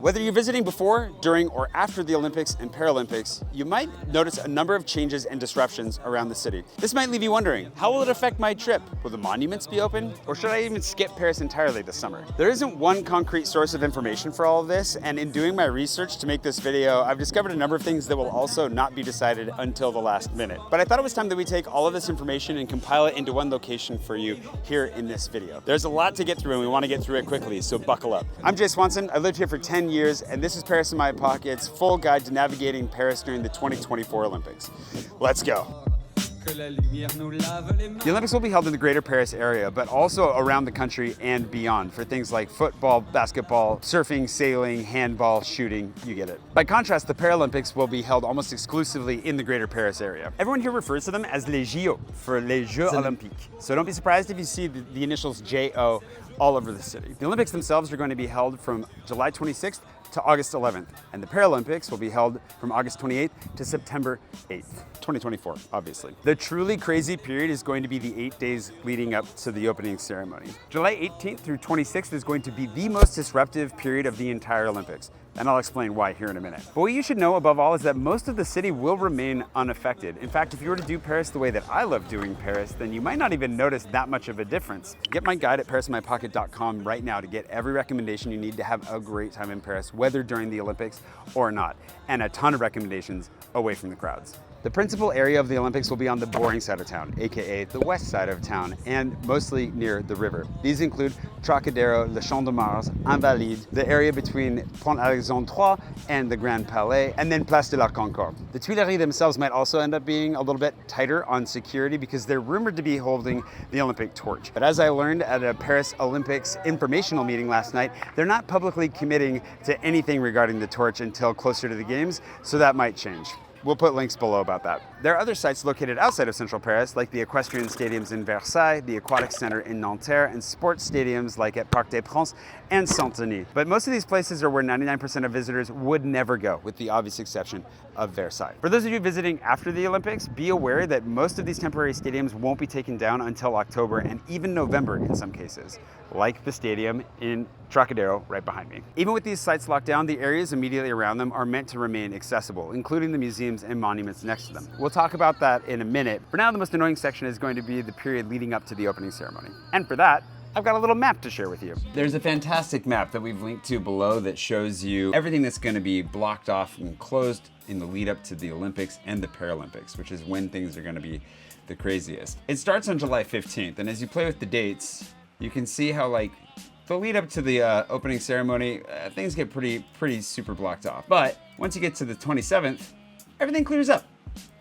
Whether you're visiting before, during, or after the Olympics and Paralympics, you might notice a number of changes and disruptions around the city. This might leave you wondering, how will it affect my trip? Will the monuments be open? Or should I even skip Paris entirely this summer? There isn't one concrete source of information for all of this, and in doing my research to make this video, I've discovered a number of things that will also not be decided until the last minute. But I thought it was time that we take all of this information and compile it into one location for you here in this video. There's a lot to get through and we want to get through it quickly, so buckle up. I'm Jay Swanson, I lived here for 10 years, and this is Paris in My Pocket's full guide to navigating Paris during the 2024 Olympics. Let's go. The Olympics will be held in the greater Paris area, but also around the country and beyond for things like football, basketball, surfing, sailing, handball, shooting, you get it. By contrast, the Paralympics will be held almost exclusively in the greater Paris area. Everyone here refers to them as les Jeux, for les Jeux Olympiques. So don't be surprised if you see the initials JO all over the city. The Olympics themselves are going to be held from July 26th to August 11th, and the Paralympics will be held from August 28th to September 8th, 2024, obviously. The truly crazy period is going to be the 8 days leading up to the opening ceremony. July 18th through 26th is going to be the most disruptive period of the entire Olympics, and I'll explain why here in a minute. But what you should know above all is that most of the city will remain unaffected. In fact, if you were to do Paris the way that I love doing Paris, then you might not even notice that much of a difference. Get my guide at parisinmypocket.com right now to get every recommendation you need to have a great time in Paris, whether during the Olympics or not, and a ton of recommendations away from the crowds. The principal area of the Olympics will be on the boring side of town, aka the west side of town, and mostly near the river. These include Trocadero, Le Champ de Mars, Invalides, the area between Pont Alexandre III and the Grand Palais, and then Place de la Concorde. The Tuileries themselves might also end up being a little bit tighter on security because they're rumored to be holding the Olympic torch. But as I learned at a Paris Olympics informational meeting last night, they're not publicly committing to anything regarding the torch until closer to the games, so that might change. We'll put links below about that. There are other sites located outside of central Paris, like the equestrian stadiums in Versailles, the aquatic center in Nanterre, and sports stadiums like at Parc des Princes and Saint-Denis. But most of these places are where 99% of visitors would never go, with the obvious exception of Versailles. For those of you visiting after the Olympics, be aware that most of these temporary stadiums won't be taken down until October and even November in some cases, like the stadium in Trocadero right behind me. Even with these sites locked down, the areas immediately around them are meant to remain accessible, including the museums and monuments next to them. We'll talk about that in a minute. For now, the most annoying section is going to be the period leading up to the opening ceremony. And for that, I've got a little map to share with you. There's a fantastic map that we've linked to below that shows you everything that's going to be blocked off and closed in the lead up to the Olympics and the Paralympics, which is when things are going to be the craziest. It starts on July 15th, and as you play with the dates, you can see how the lead up to the opening ceremony, things get pretty super blocked off. But once you get to the 27th, everything clears up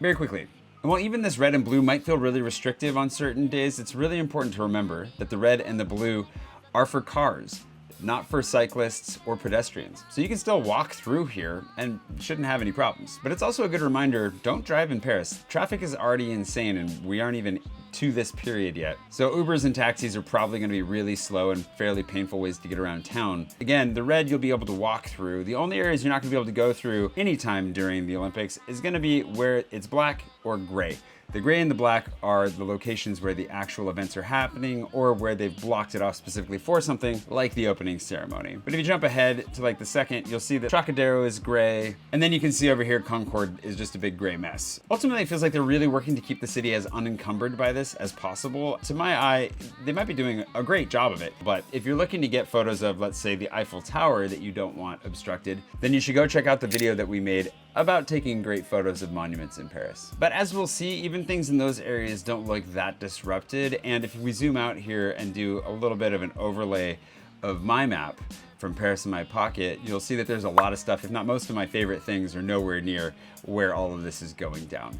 very quickly. And while even this red and blue might feel really restrictive on certain days, it's really important to remember that the red and the blue are for cars, not for cyclists or pedestrians. So you can still walk through here and shouldn't have any problems. But it's also a good reminder, don't drive in Paris. Traffic is already insane and we aren't even to this period yet. So Ubers and taxis are probably gonna be really slow and fairly painful ways to get around town. Again, the red you'll be able to walk through. The only areas you're not gonna be able to go through anytime during the Olympics is gonna be where it's black or gray. The gray and the black are the locations where the actual events are happening or where they've blocked it off specifically for something like the opening ceremony. But if you jump ahead to the second, you'll see that Trocadero is gray, and then you can see over here Concorde is just a big gray mess. Ultimately, it feels like they're really working to keep the city as unencumbered by this as possible. To my eye, they might be doing a great job of it, but if you're looking to get photos of, let's say, the Eiffel Tower that you don't want obstructed, then you should go check out the video that we made about taking great photos of monuments in Paris. But as we'll see, even things in those areas don't look that disrupted. And if we zoom out here and do a little bit of an overlay of my map from Paris in My Pocket, you'll see that there's a lot of stuff, if not most of my favorite things, are nowhere near where all of this is going down.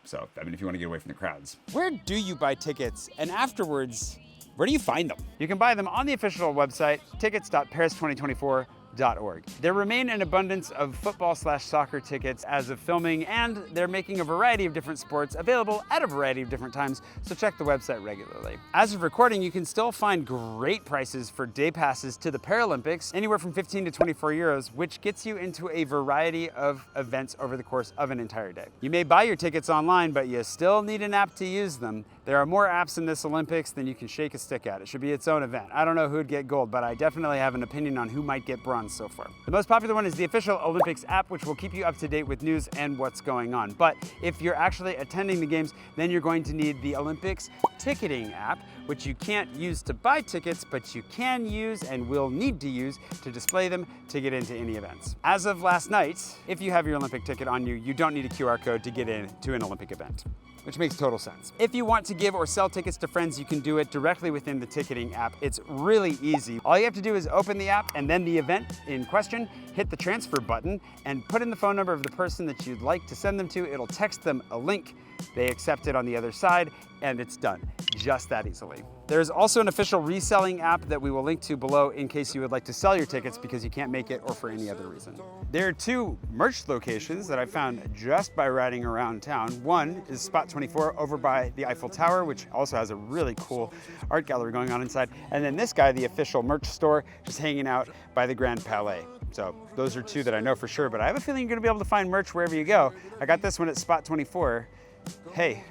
So, I mean, if you want to get away from the crowds. Where do you buy tickets? And afterwards, where do you find them? You can buy them on the official website, tickets.paris2024.org. There remain an abundance of football/soccer tickets as of filming, and they're making a variety of different sports available at a variety of different times, so check the website regularly. As of recording, you can still find great prices for day passes to the Paralympics, anywhere from 15 to 24 euros, which gets you into a variety of events over the course of an entire day. You may buy your tickets online, but you still need an app to use them. There are more apps in this Olympics than you can shake a stick at. It should be its own event. I don't know who'd get gold, but I definitely have an opinion on who might get bronze so far. The most popular one is the official Olympics app, which will keep you up to date with news and what's going on. But if you're actually attending the games, then you're going to need the Olympics ticketing app, which you can't use to buy tickets, but you can use and will need to use to display them to get into any events. As of last night, if you have your Olympic ticket on you, you don't need a QR code to get in to an Olympic event, which makes total sense. If you want to give or sell tickets to friends, you can do it directly within the ticketing app. It's really easy. All you have to do is open the app and then the event in question, hit the transfer button and put in the phone number of the person that you'd like to send them to. It'll text them a link. They accept it on the other side and it's done, just that easily. There's also an official reselling app that we will link to below in case you would like to sell your tickets because you can't make it or for any other reason. There are two merch locations that I found just by riding around town. One is Spot 24 over by the Eiffel Tower, which also has a really cool art gallery going on inside. And then this guy, the official merch store, just hanging out by the Grand Palais. So those are two that I know for sure, but I have a feeling you're gonna be able to find merch wherever you go. I got this one at Spot 24. Hey,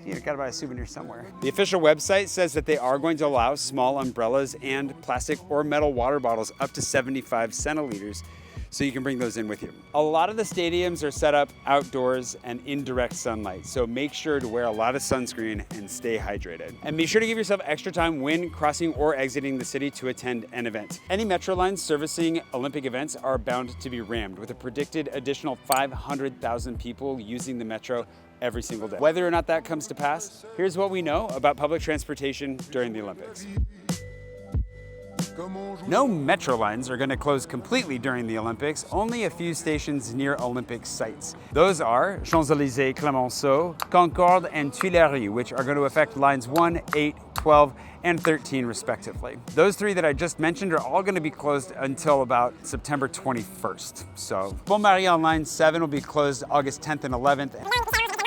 you gotta buy a souvenir somewhere. The official website says that they are going to allow small umbrellas and plastic or metal water bottles up to 75 centiliters, so you can bring those in with you. A lot of the stadiums are set up outdoors and in direct sunlight, so make sure to wear a lot of sunscreen and stay hydrated. And be sure to give yourself extra time when crossing or exiting the city to attend an event. Any metro lines servicing Olympic events are bound to be rammed, with a predicted additional 500,000 people using the metro every single day. Whether or not that comes to pass, here's what we know about public transportation during the Olympics. No metro lines are going to close completely during the Olympics, only a few stations near Olympic sites. Those are Champs-Élysées, Clemenceau, Concorde, and Tuileries, which are going to affect lines 1, 8, 12, and 13 respectively. Those three that I just mentioned are all going to be closed until about September 21st. So Pont-Marie on line 7 will be closed August 10th and 11th.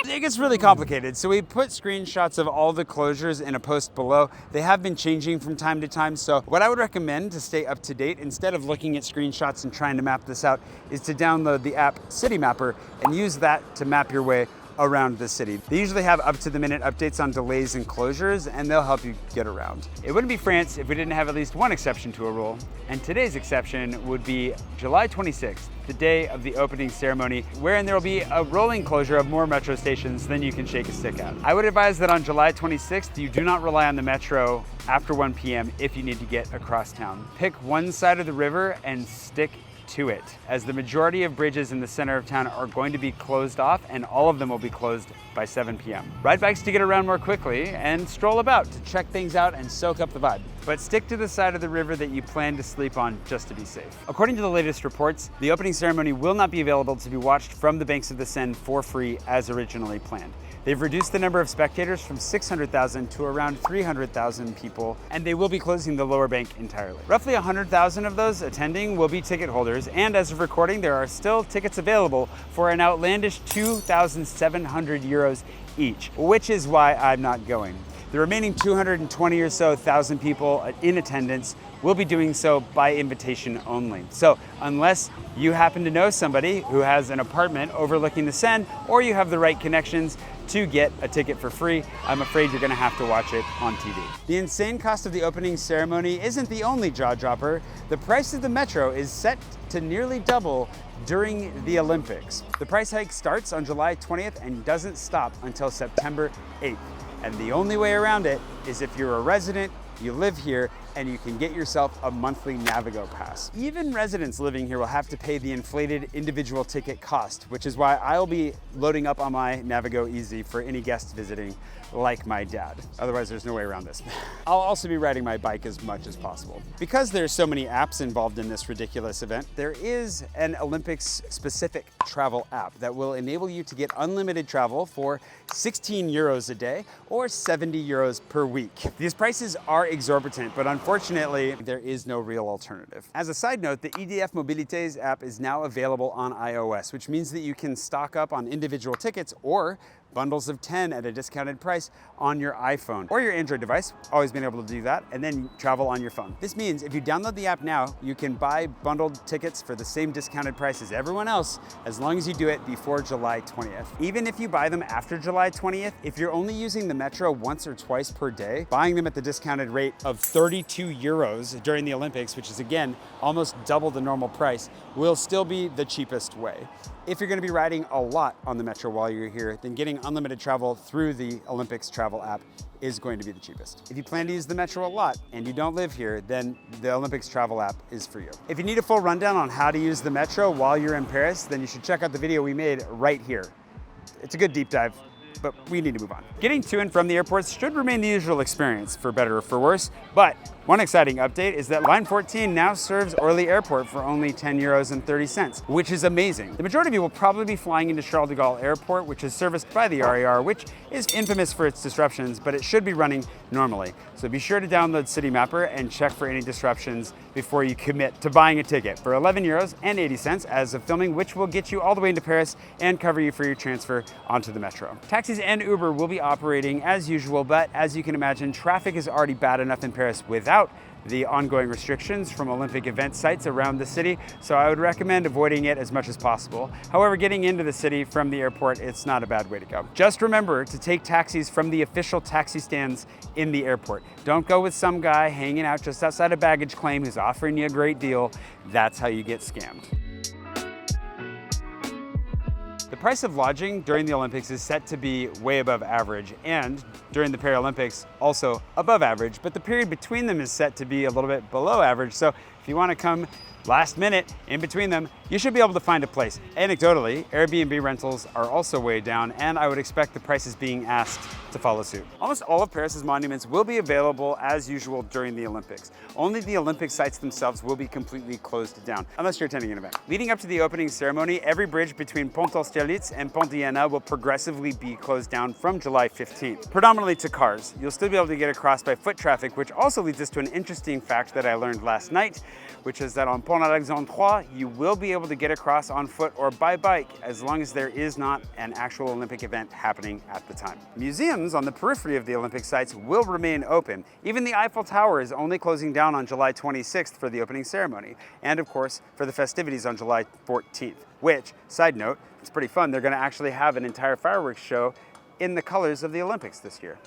It gets really complicated, so we put screenshots of all the closures in a post below. They have been changing from time to time, so what I would recommend to stay up to date, instead of looking at screenshots and trying to map this out, is to download the app City Mapper and use that to map your way around the city. They usually have up-to-the-minute updates on delays and closures, and they'll help you get around. It wouldn't be France if we didn't have at least one exception to a rule, and today's exception would be July 26th, the day of the opening ceremony, wherein there will be a rolling closure of more metro stations than you can shake a stick at. I would advise that on July 26th, you do not rely on the metro after 1 p.m. if you need to get across town. Pick one side of the river and stick to it, as the majority of bridges in the center of town are going to be closed off, and all of them will be closed by 7 p.m. Ride bikes to get around more quickly, and stroll about to check things out and soak up the vibe. But stick to the side of the river that you plan to sleep on just to be safe. According to the latest reports, the opening ceremony will not be available to be watched from the banks of the Seine for free as originally planned. They've reduced the number of spectators from 600,000 to around 300,000 people, and they will be closing the lower bank entirely. Roughly 100,000 of those attending will be ticket holders, and as of recording, there are still tickets available for an outlandish 2,700 euros each, which is why I'm not going. The remaining 220 or so thousand people in attendance will be doing so by invitation only. So unless you happen to know somebody who has an apartment overlooking the Seine, or you have the right connections to get a ticket for free, I'm afraid you're gonna have to watch it on TV. The insane cost of the opening ceremony isn't the only jaw dropper. The price of the metro is set to nearly double during the Olympics. The price hike starts on July 20th and doesn't stop until September 8th. And the only way around it is if you're a resident, you live here, and you can get yourself a monthly Navigo pass. Even residents living here will have to pay the inflated individual ticket cost, which is why I'll be loading up on my Navigo Easy for any guests visiting, like my dad. Otherwise, there's no way around this. I'll also be riding my bike as much as possible. Because there's so many apps involved in this ridiculous event, there is an Olympics-specific travel app that will enable you to get unlimited travel for 16 euros a day or 70 euros per week. These prices are exorbitant, but unfortunately, there is no real alternative. As a side note, the EDF Mobilités app is now available on iOS, which means that you can stock up on individual tickets or bundles of 10 at a discounted price on your iPhone or your Android device, always been able to do that, and then travel on your phone. This means if you download the app now, you can buy bundled tickets for the same discounted price as everyone else, as long as you do it before July 20th. Even if you buy them after July 20th, if you're only using the Metro once or twice per day, buying them at the discounted rate of 32 euros during the Olympics, which is again, almost double the normal price, will still be the cheapest way. If you're going to be riding a lot on the Metro while you're here, then getting unlimited travel through the Olympics travel app is going to be the cheapest. If you plan to use the Metro a lot and you don't live here, then the Olympics travel app is for you. If you need a full rundown on how to use the Metro while you're in Paris, then you should check out the video we made right here. It's a good deep dive, but we need to move on. Getting to and from the airports should remain the usual experience, for better or for worse, but one exciting update is that Line 14 now serves Orly Airport for only 10 euros and 30 cents, which is amazing. The majority of you will probably be flying into Charles de Gaulle Airport, which is serviced by the RER, which is infamous for its disruptions, but it should be running normally. So be sure to download City Mapper and check for any disruptions before you commit to buying a ticket for 11 euros and 80 cents as of filming, which will get you all the way into Paris and cover you for your transfer onto the Metro. Taxis and Uber will be operating as usual, but as you can imagine, traffic is already bad enough in Paris without the ongoing restrictions from Olympic event sites around the city, so I would recommend avoiding it as much as possible. However, getting into the city from the airport, it's not a bad way to go. Just remember to take taxis from the official taxi stands in the airport. Don't go with some guy hanging out just outside a baggage claim who's offering you a great deal. That's how you get scammed. The price of lodging during the Olympics is set to be way above average, and during the Paralympics also above average, but the period between them is set to be a little bit below average. So if you want to come last minute in between them, you should be able to find a place. Anecdotally, Airbnb rentals are also way down, and I would expect the prices being asked to follow suit. Almost all of Paris's monuments will be available as usual during the Olympics. Only the Olympic sites themselves will be completely closed down, unless you're attending an event. Leading up to the opening ceremony, every bridge between Pont Austerlitz and Pont d'Iéna will progressively be closed down from July 15th, predominantly to cars. You'll still be able to get across by foot traffic, which also leads us to an interesting fact that I learned last night, which is that on Pont Alexandre 3, you will be able to get across on foot or by bike as long as there is not an actual Olympic event happening at the time. Museums on the periphery of the Olympic sites will remain open. Even the Eiffel Tower is only closing down on July 26th for the opening ceremony, and of course for the festivities on July 14th, which, side note, it's pretty fun. They're going to actually have an entire fireworks show in the colors of the Olympics this year.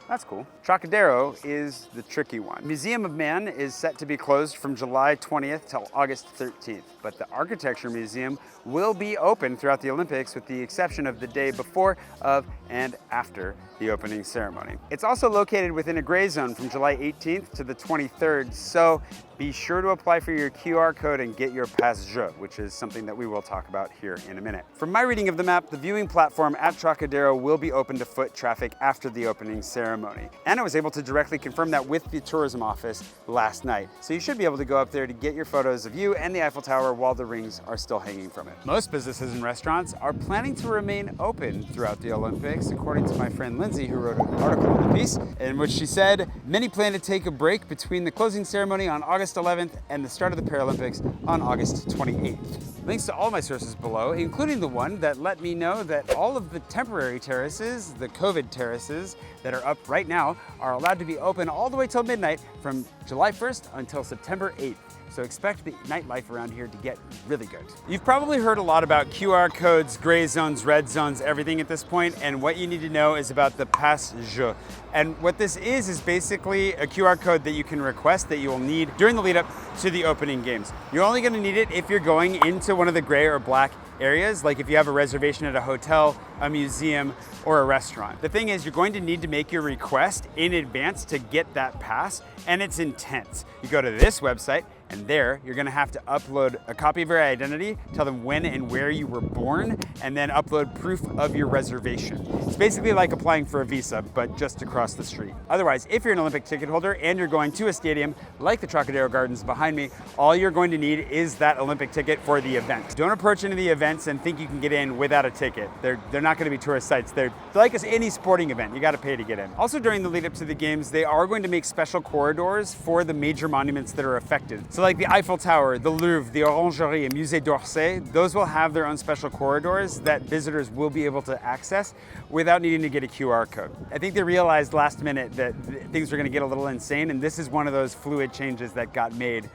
That's cool. Trocadero is the tricky one. Museum of Man is set to be closed from July 20th till August 13th, but the Architecture Museum will be open throughout the Olympics with the exception of the day before, of, and after the opening ceremony. It's also located within a gray zone from July 18th to the 23rd, so be sure to apply for your QR code and get your pass Jeux, which is something that we will talk about here in a minute. From my reading of the map, the viewing platform at Trocadero will be open to foot traffic after the opening ceremony. And I was able to directly confirm that with the tourism office last night. So you should be able to go up there to get your photos of you and the Eiffel Tower while the rings are still hanging from it. Most businesses and restaurants are planning to remain open throughout the Olympics, according to my friend Lindsay, who wrote an article on the piece, in which she said, many plan to take a break between the closing ceremony on August 11th and the start of the Paralympics on August 28th. Links to all my sources below, including the one that let me know that all of the temporary terraces, the COVID terraces that are up right now, are allowed to be open all the way till midnight from July 1st until September 8th. So expect the nightlife around here to get really good. You've probably heard a lot about QR codes, gray zones, red zones, everything at this point, and what you need to know is about the Pass Jeux. And what this is basically a QR code that you can request that you will need during the lead up to the opening games. You're only gonna need it if you're going into one of the gray or black areas, like if you have a reservation at a hotel, a museum, or a restaurant. The thing is, you're going to need to make your request in advance to get that pass, and it's intense. You go to this website, and there you're gonna have to upload a copy of your identity, tell them when and where you were born, and then upload proof of your reservation. It's basically like applying for a visa, but just across the street. Otherwise, if you're an Olympic ticket holder and you're going to a stadium like the Trocadero Gardens behind me, all you're going to need is that Olympic ticket for the event. Don't approach any of the events and think you can get in without a ticket. They're not gonna be tourist sites. They're like any sporting event, you gotta pay to get in. Also, during the lead up to the games, they are going to make special corridors for the major monuments that are affected. So like the Eiffel Tower, the Louvre, the Orangerie, and Musée d'Orsay, those will have their own special corridors that visitors will be able to access without needing to get a QR code. I think they realized last minute that things were going to get a little insane, and this is one of those fluid changes that got made.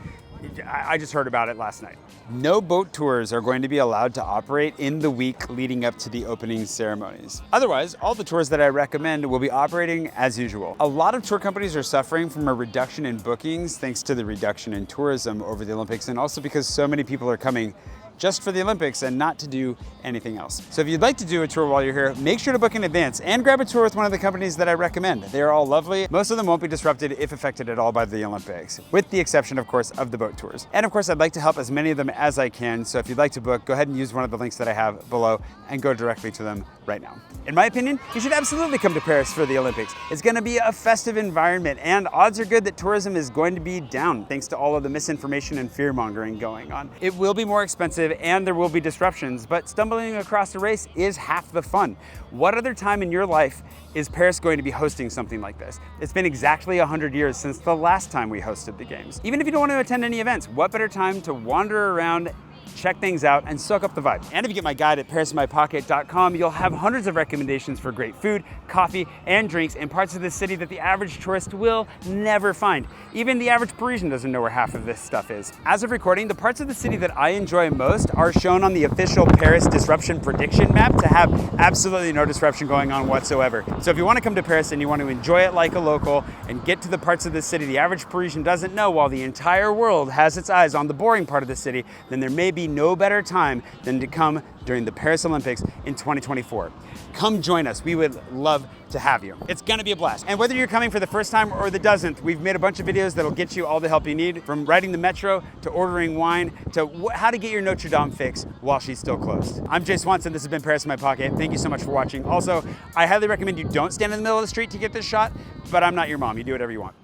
I just heard about it last night. No boat tours are going to be allowed to operate in the week leading up to the opening ceremonies. Otherwise, all the tours that I recommend will be operating as usual. A lot of tour companies are suffering from a reduction in bookings thanks to the reduction in tourism over the Olympics, and also because so many people are coming just for the Olympics and not to do anything else. So if you'd like to do a tour while you're here, make sure to book in advance and grab a tour with one of the companies that I recommend. They're all lovely. Most of them won't be disrupted if affected at all by the Olympics, with the exception, of course, of the boat tours. And of course, I'd like to help as many of them as I can. So if you'd like to book, go ahead and use one of the links that I have below and go directly to them right now. In my opinion, you should absolutely come to Paris for the Olympics. It's going to be a festive environment, and odds are good that tourism is going to be down thanks to all of the misinformation and fear-mongering going on. It will be more expensive and there will be disruptions, but stumbling across a race is half the fun. What other time in your life is Paris going to be hosting something like this? It's been exactly 100 years since the last time we hosted the games. Even if you don't want to attend any events, what better time to wander around, check things out, and soak up the vibe. And if you get my guide at parisinmypocket.com, you'll have hundreds of recommendations for great food, coffee, and drinks in parts of the city that the average tourist will never find. Even the average Parisian doesn't know where half of this stuff is. As of recording, the parts of the city that I enjoy most are shown on the official Paris disruption prediction map to have absolutely no disruption going on whatsoever. So if you want to come to Paris and you want to enjoy it like a local and get to the parts of the city the average Parisian doesn't know while the entire world has its eyes on the boring part of the city, then there may be no better time than to come during the Paris Olympics in 2024. Come join us. We would love to have you. It's gonna be a blast. And whether you're coming for the first time or the dozenth, we've made a bunch of videos that'll get you all the help you need, from riding the metro to ordering wine to how to get your Notre Dame fix while she's still closed. I'm Jay Swanson. This has been Paris in My Pocket. Thank you so much for watching. Also, I highly recommend you don't stand in the middle of the street to get this shot, but I'm not your mom. You do whatever you want.